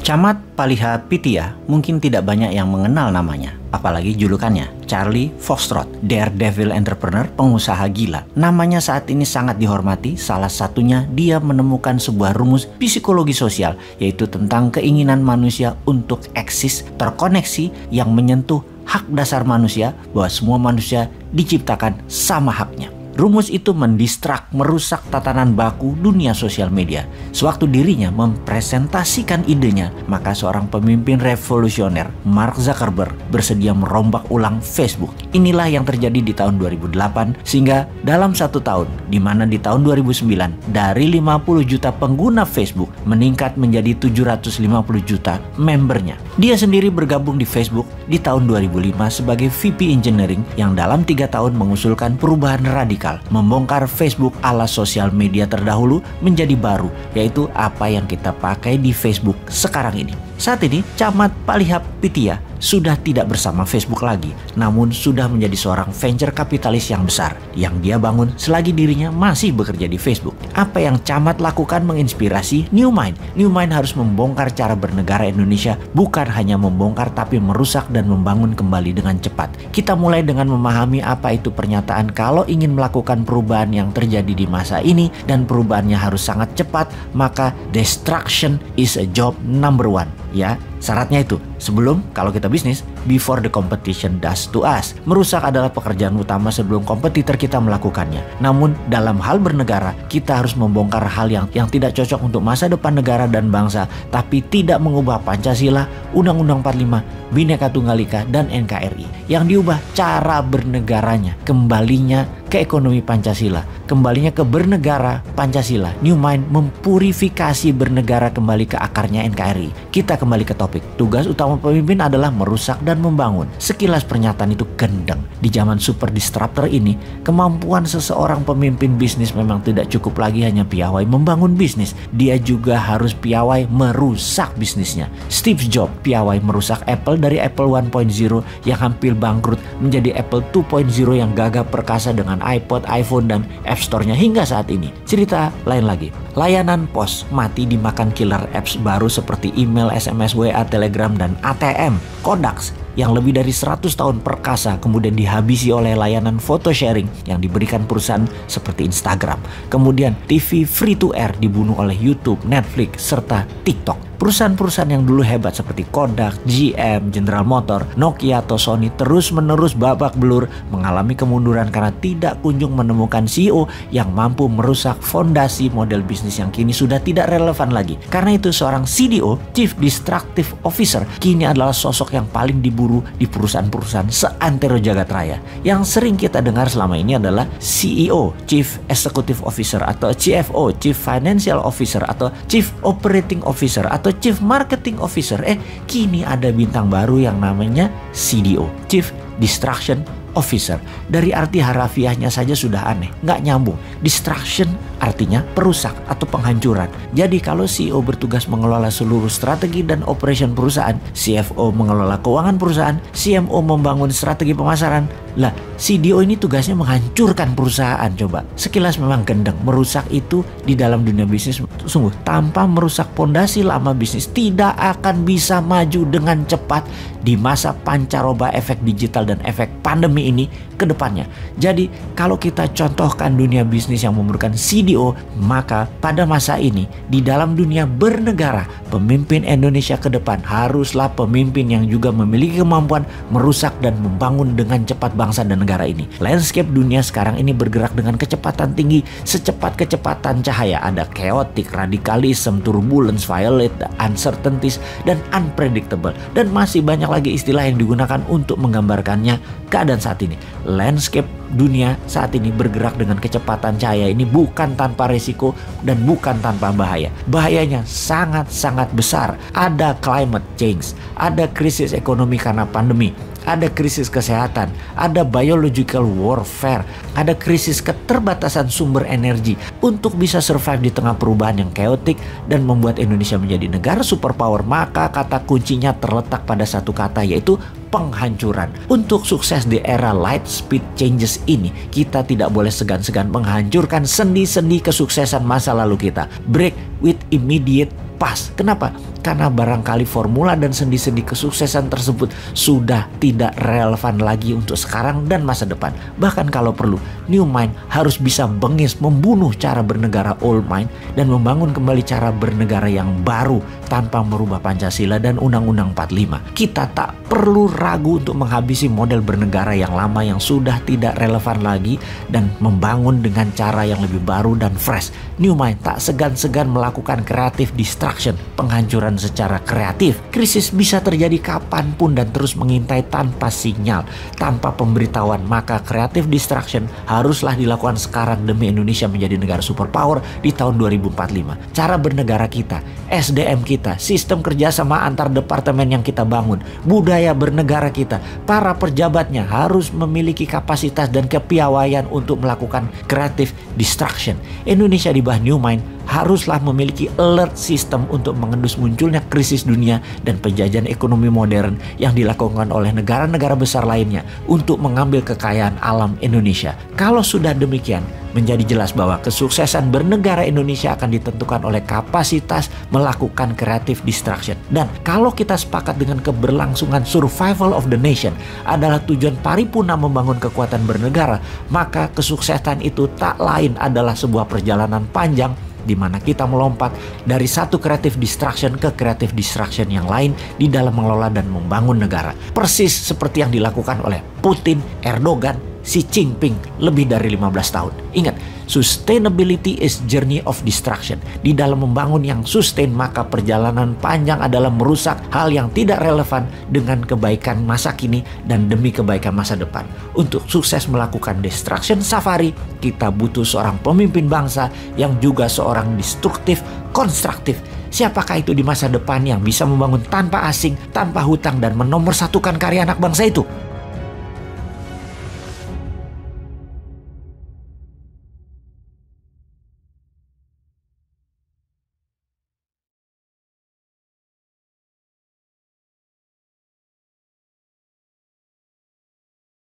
Camat Palihapitiya mungkin tidak banyak yang mengenal namanya, apalagi julukannya, Charlie Foxtrot, daredevil entrepreneur, pengusaha gila. Namanya saat ini sangat dihormati, salah satunya dia menemukan sebuah rumus psikologi sosial, yaitu tentang keinginan manusia untuk eksis, terkoneksi yang menyentuh hak dasar manusia, bahwa semua manusia diciptakan sama haknya. Rumus itu mendistrak, merusak tatanan baku dunia sosial media. Sewaktu dirinya mempresentasikan idenya, maka seorang pemimpin revolusioner, Mark Zuckerberg, bersedia merombak ulang Facebook. Inilah yang terjadi di tahun 2008, sehingga dalam 1 tahun, di mana di tahun 2009, dari 50 juta pengguna Facebook, meningkat menjadi 750 juta membernya. Dia sendiri bergabung di Facebook di tahun 2005 sebagai VP Engineering yang dalam 3 tahun mengusulkan perubahan radikal, membongkar Facebook ala sosial media terdahulu menjadi baru, yaitu apa yang kita pakai di Facebook sekarang ini. Saat ini, Camat Palihapitiya sudah tidak bersama Facebook lagi, namun sudah menjadi seorang venture kapitalis yang besar yang dia bangun selagi dirinya masih bekerja di Facebook. Apa yang Camat lakukan menginspirasi New Mind. New Mind harus membongkar cara bernegara Indonesia, bukan hanya membongkar tapi merusak dan membangun kembali dengan cepat. Kita mulai dengan memahami apa itu pernyataan kalau ingin melakukan perubahan yang terjadi di masa ini dan perubahannya harus sangat cepat, maka destruction is a job number 1. Ya, syaratnya itu, sebelum, kalau kita bisnis, before the competition does to us. Merusak adalah pekerjaan utama sebelum kompetitor kita melakukannya. Namun dalam hal bernegara, kita harus membongkar hal yang tidak cocok untuk masa depan negara dan bangsa, tapi tidak mengubah Pancasila, Undang-Undang 45, Bhinneka Tunggal Ika, dan NKRI. Yang diubah cara bernegaranya, kembalinya ke ekonomi Pancasila, kembalinya ke bernegara Pancasila. New Mind mempurifikasi bernegara kembali ke akarnya NKRI. Kita kembali ke topik. Tugas utama pemimpin adalah merusak dan membangun. Sekilas pernyataan itu gendeng. Di zaman super disruptor ini, kemampuan seseorang pemimpin bisnis memang tidak cukup lagi hanya piawai membangun bisnis. Dia juga harus piawai merusak bisnisnya. Steve Jobs piawai merusak Apple dari Apple 1.0 yang hampir bangkrut menjadi Apple 2.0 yang gagah perkasa dengan iPod, iPhone, dan App Store-nya hingga saat ini. Cerita lain lagi. Layanan pos mati dimakan killer apps baru seperti email, SMS, WA, Telegram, dan ATM. Kodak yang lebih dari 100 tahun perkasa kemudian dihabisi oleh layanan foto sharing yang diberikan perusahaan seperti Instagram. Kemudian TV free to air dibunuh oleh YouTube, Netflix, serta TikTok. Perusahaan-perusahaan yang dulu hebat seperti Kodak, GM, General Motor, Nokia, atau Sony terus-menerus babak belur mengalami kemunduran karena tidak kunjung menemukan CEO yang mampu merusak fondasi model bisnis yang kini sudah tidak relevan lagi. Karena itu seorang CDO, Chief Destructive Officer, kini adalah sosok yang paling diburu di perusahaan-perusahaan seantero jagat raya. Yang sering kita dengar selama ini adalah CEO, Chief Executive Officer, atau CFO, Chief Financial Officer, atau Chief Operating Officer, atau Chief Marketing Officer. Kini ada bintang baru yang namanya CDO, Chief Destruction Officer. Dari arti harafiahnya saja sudah aneh, nggak nyambung. Destruction artinya perusak atau penghancuran. Jadi kalau CEO bertugas mengelola seluruh strategi dan operation perusahaan, CFO mengelola keuangan perusahaan, CMO membangun strategi pemasaran, lah CDO ini tugasnya menghancurkan perusahaan. Coba, sekilas memang gendeng. Merusak itu di dalam dunia bisnis sungguh tanpa merusak pondasi lama bisnis tidak akan bisa maju dengan cepat di masa pancaroba efek digital dan efek pandemi ini ke depannya. Jadi kalau kita contohkan dunia bisnis yang memerlukan CDO, maka pada masa ini di dalam dunia bernegara, pemimpin Indonesia ke depan haruslah pemimpin yang juga memiliki kemampuan merusak dan membangun dengan cepat bangsa dan negara ini. Landscape dunia sekarang ini bergerak dengan kecepatan tinggi, secepat kecepatan cahaya. Ada chaotic, radikalisme, turbulence, violent, uncertainties, dan unpredictable. Dan masih banyak lagi istilah yang digunakan untuk menggambarkannya keadaan saat ini. Landscape dunia saat ini bergerak dengan kecepatan cahaya ini bukan tanpa risiko dan bukan tanpa bahaya. Bahayanya sangat-sangat besar. Ada climate change, ada krisis ekonomi karena pandemi, ada krisis kesehatan, ada biological warfare, ada krisis keterbatasan sumber energi. Untuk bisa survive di tengah perubahan yang chaotic dan membuat Indonesia menjadi negara superpower, maka kata kuncinya terletak pada satu kata, yaitu penghancuran. Untuk sukses di era light speed changes ini, kita tidak boleh segan-segan menghancurkan sendi-sendi kesuksesan masa lalu kita. Break with immediate pas. Kenapa? Karena barangkali formula dan sendi-sendi kesuksesan tersebut sudah tidak relevan lagi untuk sekarang dan masa depan. Bahkan kalau perlu, New Mind harus bisa bengis membunuh cara bernegara Old Mind dan membangun kembali cara bernegara yang baru tanpa merubah Pancasila dan Undang-Undang 45. Kita tak perlu ragu untuk menghabisi model bernegara yang lama yang sudah tidak relevan lagi dan membangun dengan cara yang lebih baru dan fresh. New Mind tak segan-segan melakukan creative destruction, penghancuran secara kreatif. Krisis bisa terjadi kapanpun dan terus mengintai tanpa sinyal, tanpa pemberitahuan. Maka creative destruction haruslah dilakukan sekarang demi Indonesia menjadi negara superpower di tahun 2045. Cara bernegara kita, SDM kita, sistem kerjasama antar departemen yang kita bangun, budaya bernegara kita, para pejabatnya harus memiliki kapasitas dan kepiawaian untuk melakukan creative destruction. Indonesia di bawah New Mind haruslah memiliki alert system untuk mengendus munculnya krisis dunia dan penjajahan ekonomi modern yang dilakukan oleh negara-negara besar lainnya untuk mengambil kekayaan alam Indonesia. Kalau sudah demikian, menjadi jelas bahwa kesuksesan bernegara Indonesia akan ditentukan oleh kapasitas melakukan creative destruction. Dan kalau kita sepakat dengan keberlangsungan survival of the nation adalah tujuan paripurna membangun kekuatan bernegara, maka kesuksesan itu tak lain adalah sebuah perjalanan panjang di mana kita melompat dari satu creative destruction ke creative destruction yang lain di dalam mengelola dan membangun negara. Persis seperti yang dilakukan oleh Putin, Erdogan, Xi Jinping lebih dari 15 tahun. Ingat, sustainability is journey of destruction. Di dalam membangun yang sustain, maka perjalanan panjang adalah merusak hal yang tidak relevan dengan kebaikan masa kini dan demi kebaikan masa depan. Untuk sukses melakukan destruction safari, kita butuh seorang pemimpin bangsa yang juga seorang destruktif, konstruktif. Siapakah itu di masa depan yang bisa membangun tanpa asing, tanpa hutang dan menomorsatukan karya anak bangsa itu?